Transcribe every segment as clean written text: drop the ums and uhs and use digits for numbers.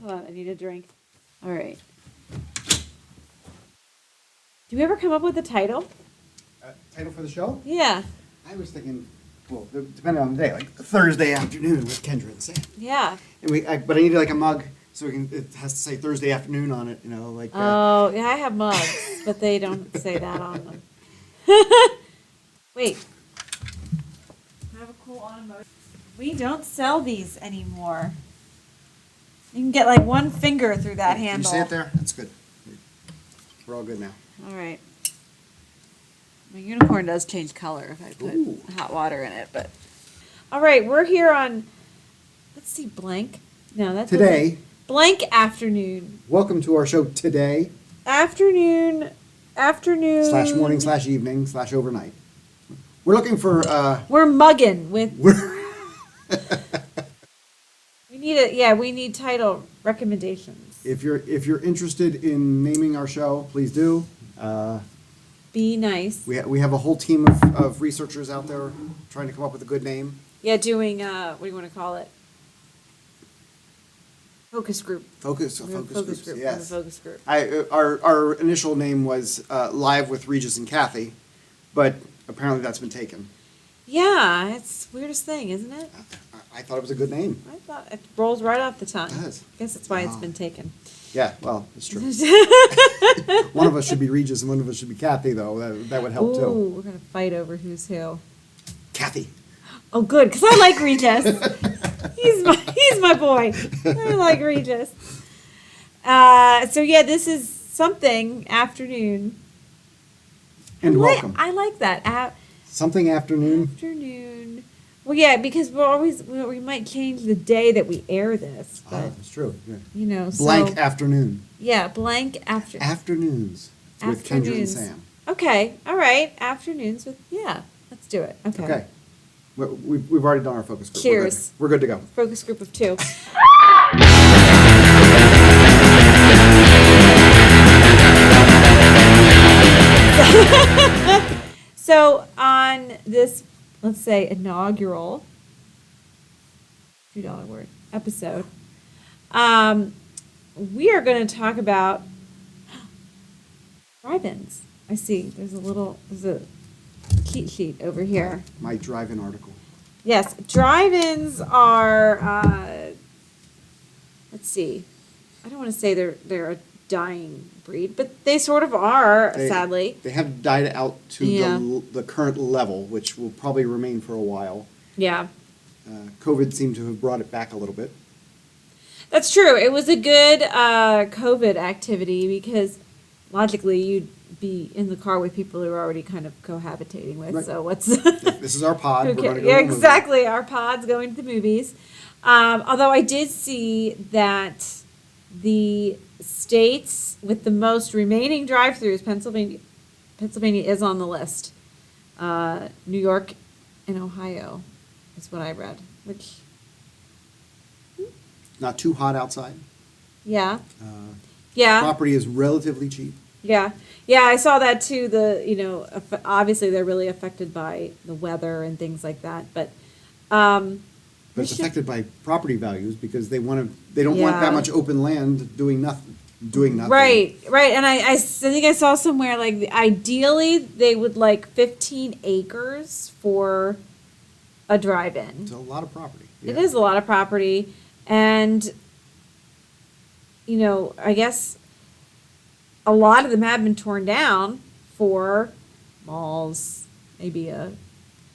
Hold on, I need a drink. All right. Do we ever come up with a title? Title for the show? Yeah. I was thinking, well, depending on the day, like Thursday afternoon with Kendra and Sam. Yeah. And but I needed like a mug so it has to say Thursday afternoon on it, like. Oh, yeah, I have mugs, but they don't say that on them. Wait. I have a cool on mug. We don't sell these anymore. You can get like one finger through that Can handle. you see it there? That's good. We're all good now. All right. My unicorn does change color if I put Ooh. hot water in it, but. All right, we're here on, let's see, blank. No, that's Today. Blank afternoon. Welcome to our show today. Afternoon. /morning/evening/overnight. We're looking for. We're mugging with. We're We need title recommendations. if you're interested in naming our show, please do. Be nice. We have a whole team of researchers out there trying to come up with a good name. Yeah, doing what do you want to call it? Focus group. Focus We're a groups. group. Yes. We're a focus group. Our initial name was Live with Regis and Kathy, but apparently that's been taken. Yeah, it's the weirdest thing, isn't it? I thought it was a good name. I thought it rolls right off the tongue. It does. I guess that's why it's Wow. been taken. Yeah, well, it's true. One of us should be Regis and one of us should be Kathy, though. That would help Ooh, too. we're gonna fight over who's who. Kathy. Oh, good, because I like Regis. he's my boy. I like Regis. So yeah, this is something afternoon. And welcome. I like that. Something afternoon. Afternoon. Well, yeah, because we might change the day that we air this, but That's true. Yeah. you know, Blank so, afternoon. yeah, blank after. Afternoons with Kendra and Afternoons. Sam. Okay, all right, afternoons with let's do it. Okay. Okay. We've already done our focus group. Cheers. We're good to go. Focus group of 2. So on this, let's say, inaugural $2 word episode, we are going to talk about drive-ins. I see. There's a cheat sheet over here. My drive-in article. Yes, drive-ins are. Let's see. I don't want to say they're a dying breed, but they sort of are, sadly. They have died out to Yeah. the current level, which will probably remain for a while. Yeah. COVID seemed to have brought it back a little bit. That's true. It was a good COVID activity because logically you'd be in the car with people who are already kind of cohabitating with. Right. So what's This is our pod. We're going to go yeah, to the movie. exactly. Our pod's going to the movies. Although I did see that the states with the most remaining drive-throughs, Pennsylvania is on the list. New York and Ohio is what I read. Which, Not too hot outside. yeah, Uh, yeah. Property is relatively cheap. Yeah, yeah, I saw that too. Obviously they're really affected by the weather and things like that, but But it's affected by property values because they don't want Yeah. that much open land doing nothing. right, and I think I saw somewhere like ideally they would like 15 acres for a drive-in. It's a lot of property. It Yeah. is a lot of property, and I guess a lot of them have been torn down for malls, maybe a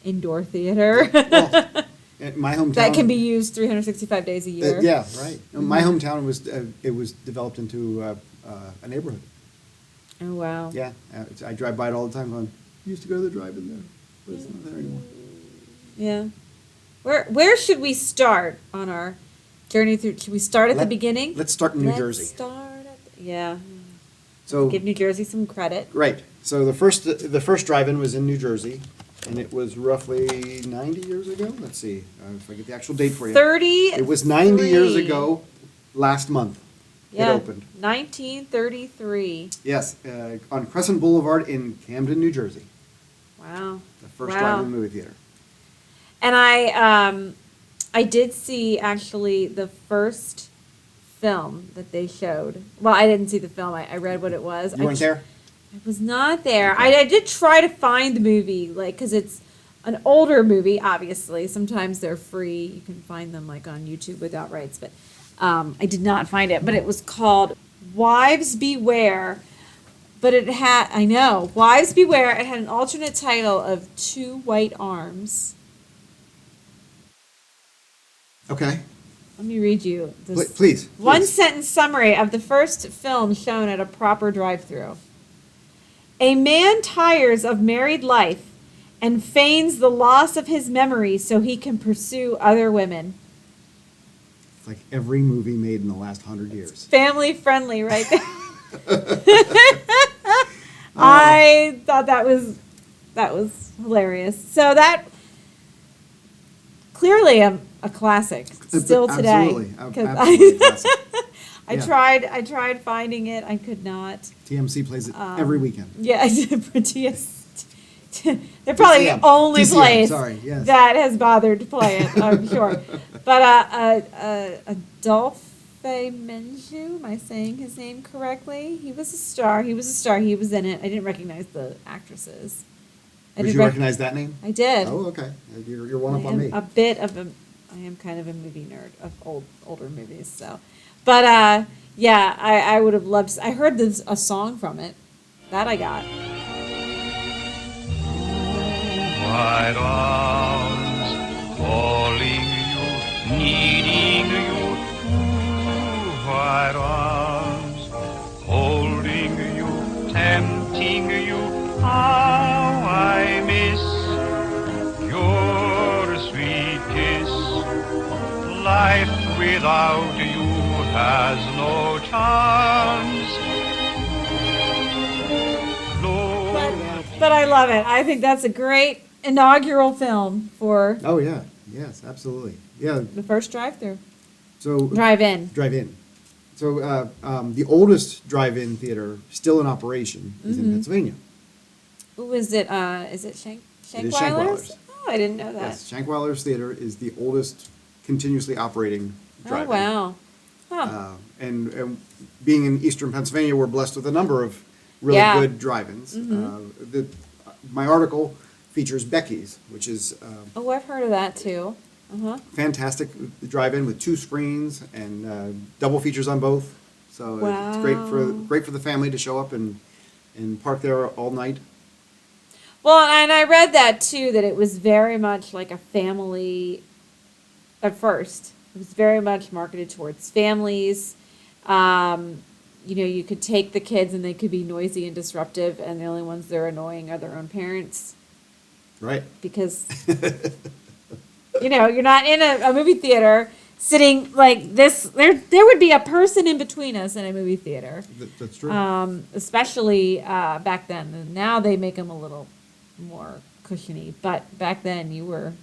indoor theater. Well, in my hometown. That can be used 365 days a year. Yeah, right. In my hometown was developed into a neighborhood. Oh, wow. Yeah, I drive by it all the time. Going, used to go to the drive-in there, but it's not there anymore. Yeah. Where should we start on our journey through? Should we start at the beginning? Let's start in New Jersey. Yeah. So Give New Jersey some credit. right. So the first drive-in was in New Jersey, and it was roughly 90 years ago. Let's see if I get the actual date for you. 30. It was 90 years ago, last month. Yeah. It opened. 1933. Yes, on Crescent Boulevard in Camden, New Jersey. Wow. The first Wow. drive-in movie theater. And I did see actually the first film that they showed. Well, I didn't see the film. I read what it was. You weren't there? I was not there. Okay. I did try to find the movie, like, because it's an older movie, obviously. Sometimes they're free. You can find them, like, on YouTube without rights. But I did not find it. But it was called Wives Beware. But it had, I know, Wives Beware. It had an alternate title of Two White Arms. Okay. Let me read you this Please. one sentence summary of the first film shown at a proper drive-through. A man tires of married life and feigns the loss of his memory so he can pursue other women. It's like every movie made in the last 100 years. Family friendly, right there. I thought that was hilarious. So that clearly a classic still today. Absolutely. 'Cause Absolutely classic. I Yeah. tried finding it. I could not. TMC plays it every weekend. Yeah, they're probably the TCM. only TCM, place sorry, yes. that has bothered to play it, I'm sure. But Adolphe Menjou, am I saying his name correctly? He was a star. He was in it. I didn't recognize the actresses. Did you recognize that name? I did. Oh, okay. You're one up I on me. I am kind of a movie nerd of older movies, so. But yeah, I would have loved. I heard a song from it. That I got. White arms calling you, needing you. White arms holding you, tempting you. How I miss your sweet kiss. Life without you has no charms. But I love it. I think that's a great inaugural film for Oh, yeah. Yes, absolutely. Yeah. the first drive-through. So Drive-in. Drive-in. So the oldest drive-in theater still in operation is in Pennsylvania. Who is it? Is it It is Shankweiler's? Shankweiler's. Oh, I didn't know that. Yes, Shankweiler's Theater is the oldest continuously operating Oh, drive-in. wow. Huh. And being in eastern Pennsylvania, we're blessed with a number of really Yeah. good drive-ins. My article features Becky's, which is Oh, I've heard of that too. Uh-huh. fantastic drive-in with 2 screens and double features on both. So it's great for the family to show up and park there all night. Well, and I read that too, that it was very much like a family at first. It was very much marketed towards families. You could take the kids and they could be noisy and disruptive, and the only ones that are annoying are their own parents. Right. Because, you're not in a movie theater sitting like this. There would be a person in between us in a movie theater. That's true. Especially back then. And now they make them a little more cushiony. But back then you were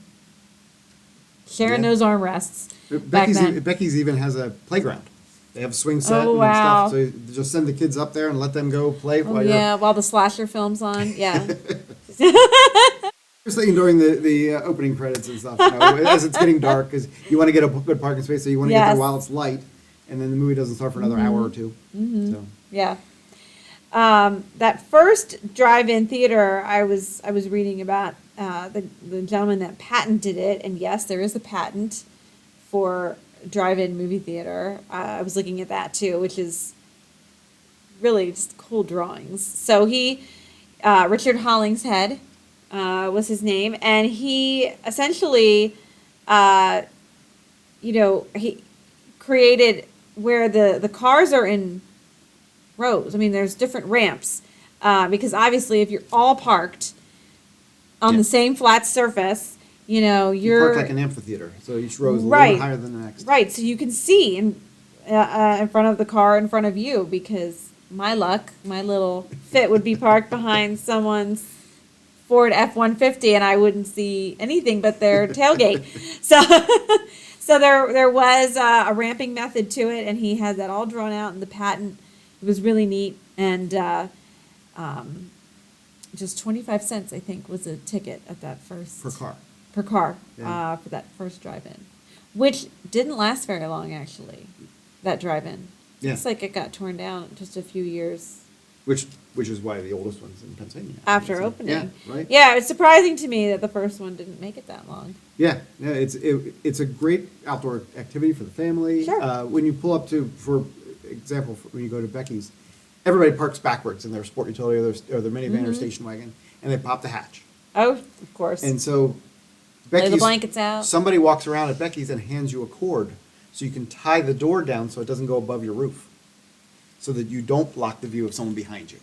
sharing Yeah. those armrests. Back then. Becky's even has a playground. They have a swing set Oh, and wow. stuff. So you just send the kids up there and let them go play Oh, while yeah, while the slasher film's on. Yeah. Just thinking during the opening credits and stuff, as it's getting dark, because you want to get a good parking space, so you want to get Yes. there while it's light, and then the movie doesn't start for another hour or two. So Yeah. That first drive-in theater, I was reading about the gentleman that patented it, and yes, there is a patent for drive-in movie theater. I was looking at that too, which is really just cool drawings. So he, Richard Hollingshead, was his name, and he essentially, he created where the cars are in rows. I mean, there's different ramps, because obviously if you're all parked on the same flat surface, you you're park like an amphitheater, so each row is a Right. little higher than the next. right. So you can see in front of the car in front of you, because my luck, my little fit would be parked behind someone's Ford F-150, and I wouldn't see anything but their tailgate. So there was a ramping method to it, and he had that all drawn out in the patent. It was really neat, and just 25 cents, I think, was a ticket at that first Per car. for that first drive-in, which didn't last very long, actually. that drive-in. Yeah. Looks like it got torn down just a few years Which is why the oldest one's in Pennsylvania. after So, opening. Yeah, right? Yeah, it's surprising to me that the first one didn't make it that long. Yeah, it's a great outdoor activity for the family. Sure. When you pull up for example, when you go to Becky's, everybody parks backwards in their sport utility or their minivan or station wagon, and they pop the hatch. Oh, of course. And so Lay Becky's, the blankets out. somebody walks around at Becky's and hands you a cord so you can tie the door down so it doesn't go above your roof, so that you don't block the view of someone behind you.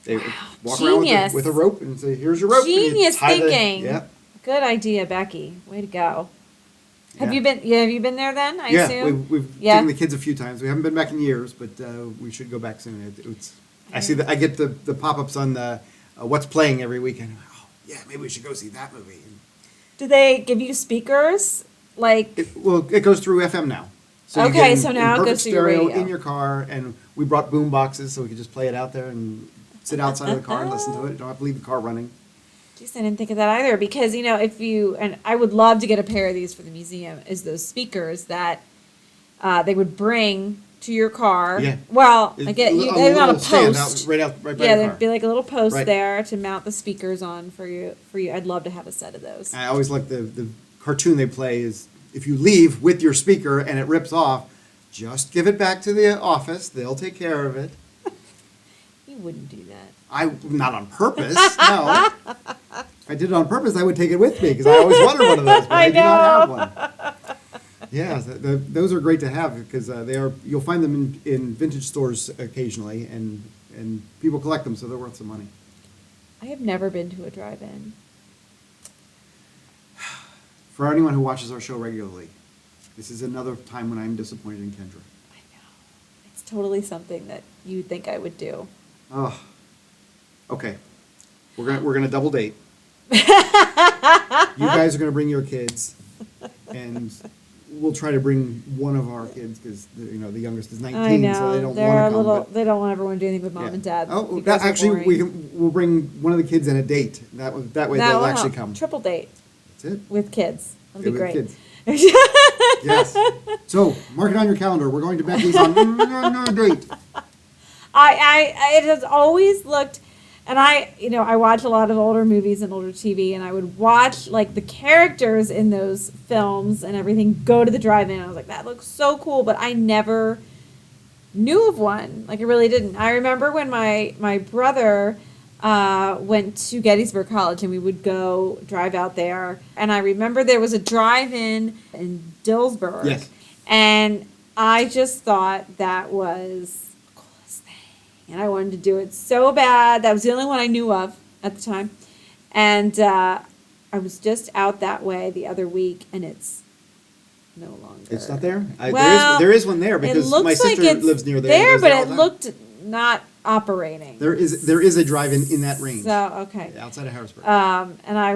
They walk around Genius. with a rope and say, "Here's your rope." and you Genius tie thinking. Yeah. Good idea, Becky. Way to go. Have Yeah. you been? Yeah, have you been there then? I Yeah, assume. we've Yeah. taken the kids a few times. We haven't been back in years, but we should go back soon. I see that I get the pop-ups on the what's playing every weekend. Oh, yeah, maybe we should go see that movie. Do they give you speakers? Like, It goes through FM now. So you Okay, get in- so in now it perfect goes through your stereo radio. in your car, and we brought boom boxes so we could just play it out there and sit outside of the car and listen to it. You don't have to leave the car running. geez, I didn't think of that either. Because and I would love to get a pair of these for the museum. Is those speakers that they would bring to your car? Yeah. Well, It- I get on you. a They're not a little stand post. right by Yeah, the car. there'd be like a little post Right. there to mount the speakers on for you. I'd love to have a set of those. I always like the cartoon they play is if you leave with your speaker and it rips off, just give it back to the office. They'll take care of it. You wouldn't do that. Not on purpose. No. If I did it on purpose, I would take it with me because I always wanted one of those, but I do not have one. Yeah, those are great to have because you'll find them in vintage stores occasionally, and people collect them, so they're worth some money. I have never been to a drive-in. For anyone who watches our show regularly, this is another time when I'm disappointed in Kendra. I know. It's totally something that you'd think I would do. Oh, okay. We're gonna double date. You guys are gonna bring your kids, and we'll try to bring one of our kids because the youngest is 19, I know. so they don't They're want a to come. little. but- They don't want everyone to do anything with mom yeah. and dad. Oh, You guys are actually, boring. we'll bring one of the kids in a date. That way That they'll will actually help. come. Triple date That's it. with kids. That'll be Yeah, with great. kids. Yes. So mark it on your calendar. We're going to Becky's on a date. It has always looked, and I watch a lot of older movies and older TV, and I would watch like the characters in those films and everything go to the drive-in. I was like, that looks so cool, but I never knew of one. Like I really didn't. I remember when my brother went to Gettysburg College, and we would go drive out there, and I remember there was a drive-in in Dillsburg, Yes. and I just thought that was the coolest thing, and I wanted to do it so bad. That was the only one I knew of at the time, and I was just out that way the other week, and it's no longer. It's not there. Well, there is one there because it looks my sister like it's lives near there. and There, goes but all it the time. looked not operating. There is a drive-in in that range. So okay. Outside of Harrisburg. And I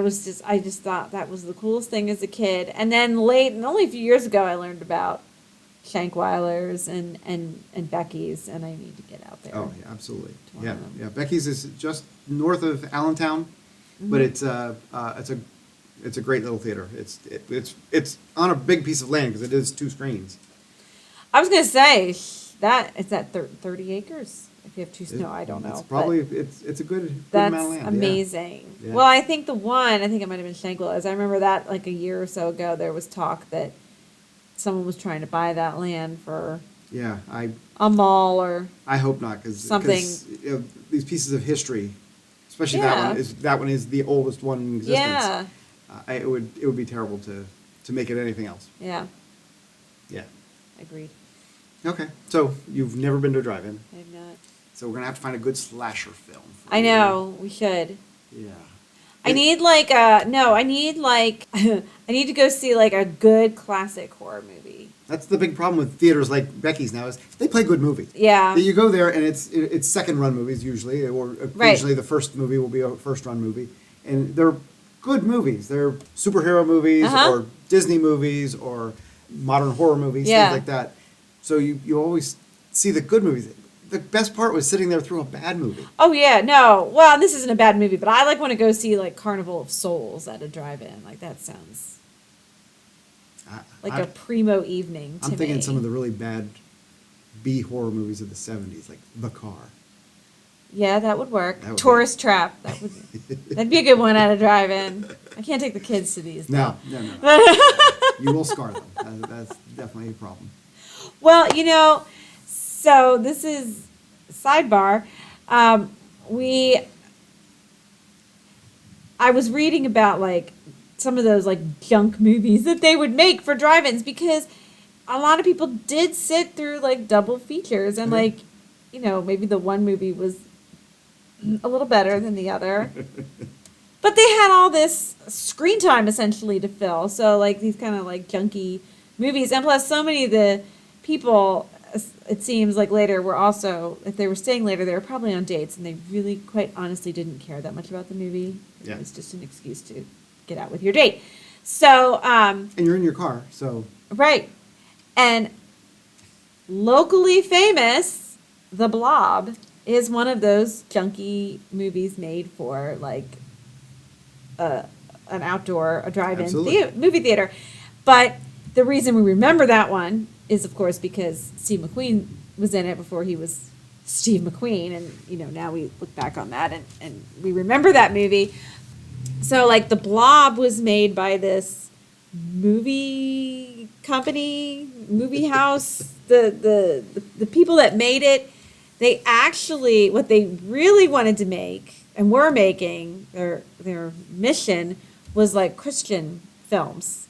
just thought that was the coolest thing as a kid. And then only a few years ago, I learned about Shankweiler's and Becky's, and I need to get out there. Oh, yeah, absolutely. to Yeah, one of them. yeah. Becky's is just north of Allentown, but Mm-hmm. it's a great little theater. It's on a big piece of land because it is 2 screens. I was gonna say that it's at 30 acres. If you have two snow, I don't know. It's but probably it's a good that's amount of land. yeah. amazing. Yeah. Well, I think it might have been Shankweiler's. I remember that like a year or so ago, there was talk that someone was trying to buy that land for Yeah, a mall or I hope not because Something. these pieces of history, especially Yeah. that one is the oldest one in existence. yeah, It would be terrible to make it anything else. yeah, Yeah. agreed. Okay, so you've never been to a drive-in, I have not. so we're gonna have to find a good slasher film. For I you. know we should. Yeah. I need like I need to go see like a good classic horror movie. That's the big problem with theaters like Becky's now is they play good movies. Yeah. You go there and it's second run movies usually, or occasionally the first movie will be a first run movie, and they're good movies. They're superhero movies Uh-huh. or Disney movies or modern horror movies, Yeah. things like that. So you always see the good movies. The best part was sitting there through a bad movie. Oh yeah, no. Well, this isn't a bad movie, but I like want to go see like Carnival of Souls at a drive-in. Like that sounds like a primo evening to I'm thinking me. some of the really bad B horror movies of the 70s, like The Car. Yeah, that would work. That would Tourist Trap. That'd be a good one at a drive-in. I can't take the kids to these. No, though. no. You will scar them. That's definitely a problem. Well, so this is sidebar. I was reading about like some of those like junk movies that they would make for drive-ins because a lot of people did sit through like double features and like, maybe the one movie was a little better than the other. But they had all this screen time essentially to fill. So like these kind of like junky movies. And plus so many of the people, it seems like later were also, if they were staying later, they were probably on dates and they really quite honestly didn't care that much about the movie. Yeah. It was just an excuse to get out with your date. So, And you're in your car, so. right. And locally famous, The Blob is one of those junky movies made for like an outdoor, a drive-in Absolutely. movie theater. But the reason we remember that one is, of course, because Steve McQueen was in it before he was Steve McQueen. And, now we look back on that and we remember that movie. So, like, The Blob was made by this movie company, movie house. The people that made it, they actually, what they really wanted to make and were making, their mission was like Christian films.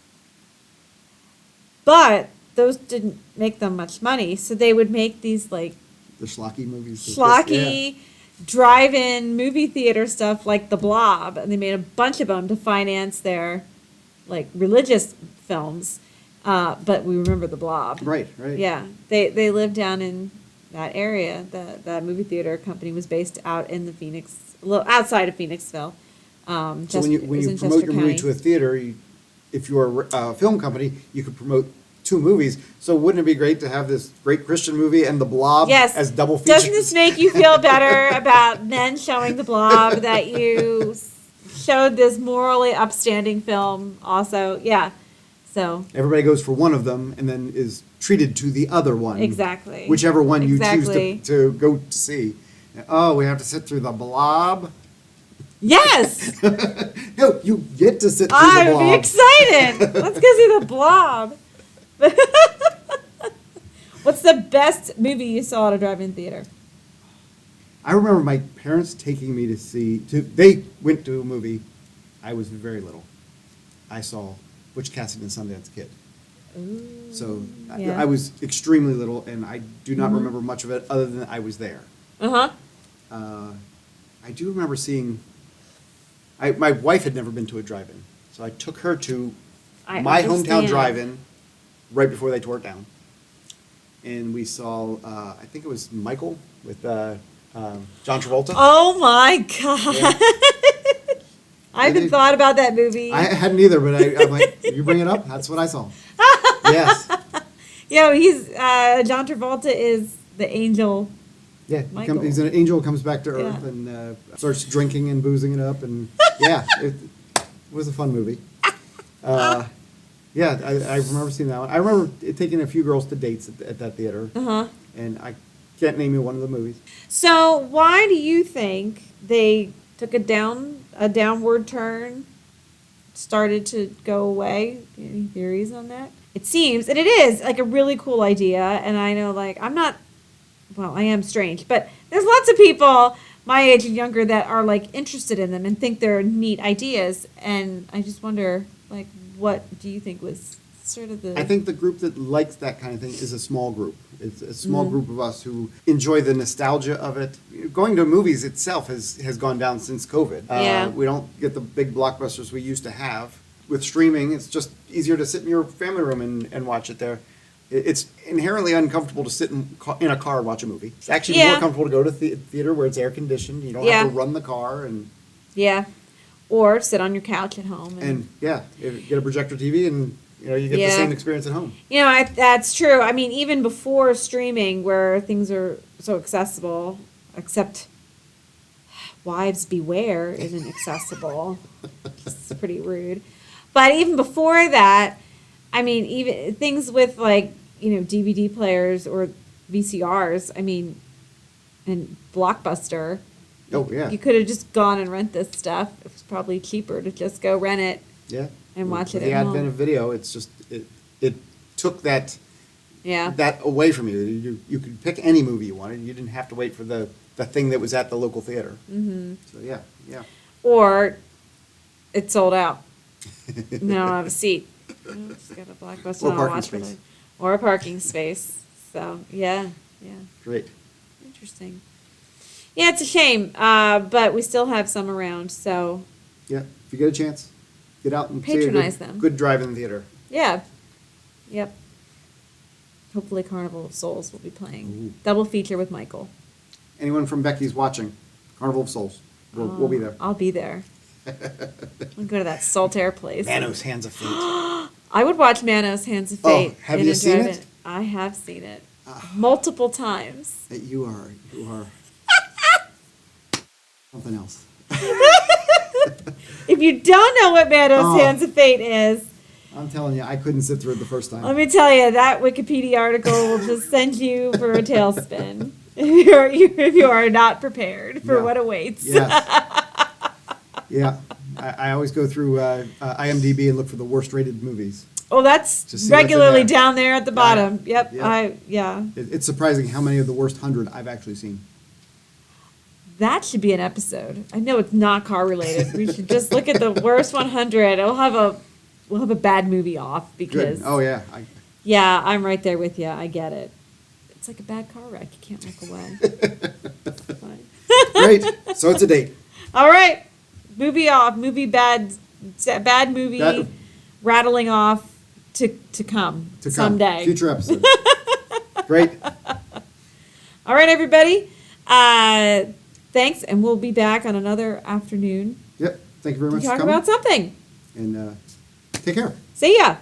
But those didn't make them much money, so they would make these like The schlocky movies. schlocky drive-in movie theater stuff like The Blob, and they made a bunch of them to finance their like religious films. But we remember The Blob. Right. Yeah, they lived down in that area. The movie theater company was based out in the Phoenix, a little outside of Phoenixville. So when you promote your movie to a theater, if you're a film company, you could promote two movies. So wouldn't it be great to have this great Christian movie and The Blob as double features? Doesn't this make you feel better about then showing The Blob that you showed this morally upstanding film also? Yeah. So everybody goes for one of them and then is treated to the other one. Exactly. Whichever one you Exactly. choose to go to see. Oh, we have to sit through The Blob? yes, No, you get to sit through I The would be Blob. excited. Let's go see The Blob. What's the best movie you saw at a drive-in theater? I remember my parents taking me they went to a movie. I was very little. I saw Butch Cassidy and Sundance Kid. Ooh, So yeah. I was extremely little, and I do not Mhm. remember much of it other than I was there. Uh-huh. I do remember seeing. My wife had never been to a drive-in, so I took her to my hometown understand. drive-in right before they tore it down, and we saw. I think it was Michael with John Travolta. Oh my God. Yeah. I haven't thought about that movie. I hadn't either, but I'm like, you bring it up. That's what I saw. Yes. He's John Travolta is the angel. Yeah, Michael. he's an angel, comes back to Earth, Yeah. and starts drinking and boozing it up, and it was a fun movie. I remember seeing that one. I remember taking a few girls to dates at that theater, Uh-huh. and I can't name you one of the movies. So why do you think they took a downward turn, started to go away? Any theories on that? It seems, and it is like a really cool idea, and I know like I am strange, but there's lots of people my age and younger that are like interested in them and think they're neat ideas, and I just wonder like what do you think was sort of the I think the group that likes that kind of thing is a small group. It's a small Mm-hmm. group of us who enjoy the nostalgia of it. Going to movies itself has gone down since COVID. Yeah. We don't get the big blockbusters we used to have. With streaming, it's just easier to sit in your family room and watch it there. It's inherently uncomfortable to sit in a car and watch a movie. It's actually Yeah. more comfortable to go to theater where it's air conditioned. You don't Yeah. have to run the car yeah, or sit on your couch at home and get a projector TV and you get Yeah. the same experience at home. That's true. I mean, even before streaming, where things are so accessible, except Wives Beware isn't accessible. It's pretty rude. But even before that, I mean, even things with like, DVD players or VCRs, I mean, and Blockbuster. Oh, yeah. You could have just gone and rent this stuff. It was probably cheaper to just go rent it. Yeah. And watch With it the at advent home. of video, it's just, it took that Yeah. away from you. You could pick any movie you wanted. You didn't have to wait for the thing that was at the local theater. Mm-hmm. So, yeah. Or it's sold out. No, I don't have a seat. Just got a Blockbuster. Or I'll parking watch what space. or a parking space. So, yeah. Great. Interesting. Yeah, it's a shame, but we still have some around, so Yeah. If you get a chance, get out and Patronize see a them. good drive-in theater. yeah. Yep. Hopefully Carnival of Souls will be playing. Ooh. Double feature with Michael. Anyone from Becky's watching, Carnival of Souls, we'll be there. I'll be there. I'll go to that Saltaire place. Manos Hands of Fate. I would watch Manos Hands of Oh, Fate. have in you a seen drive-in. it? I have seen it. Multiple times. You are something else. If you don't know what Manos Oh. Hands of Fate is, I'm telling you, I couldn't sit through it the first time. let me tell you, that Wikipedia article will just send you for a tailspin if you are not prepared for Yeah. what awaits. Yes. Yeah. I always go through IMDb and look for the worst rated movies. Oh, that's Just see what's in regularly there. down there at the bottom. Yeah. Yep. Yeah. It's surprising how many of the worst 100 I've actually seen. That should be an episode. I know it's not car related. We should just look at the worst 100. We'll have a bad movie off because. Good. Oh, yeah. Yeah, I'm right there with you. I get it. It's like a bad car wreck. You can't look away. It's fine. Great. So it's a date. All right, movie off. Bad movie Bad- rattling off to come To come. someday. Future episodes. Great. All right, everybody. Thanks, and we'll be back on another afternoon Yep. Thank you very to much talk for coming. about something. And take care. See ya.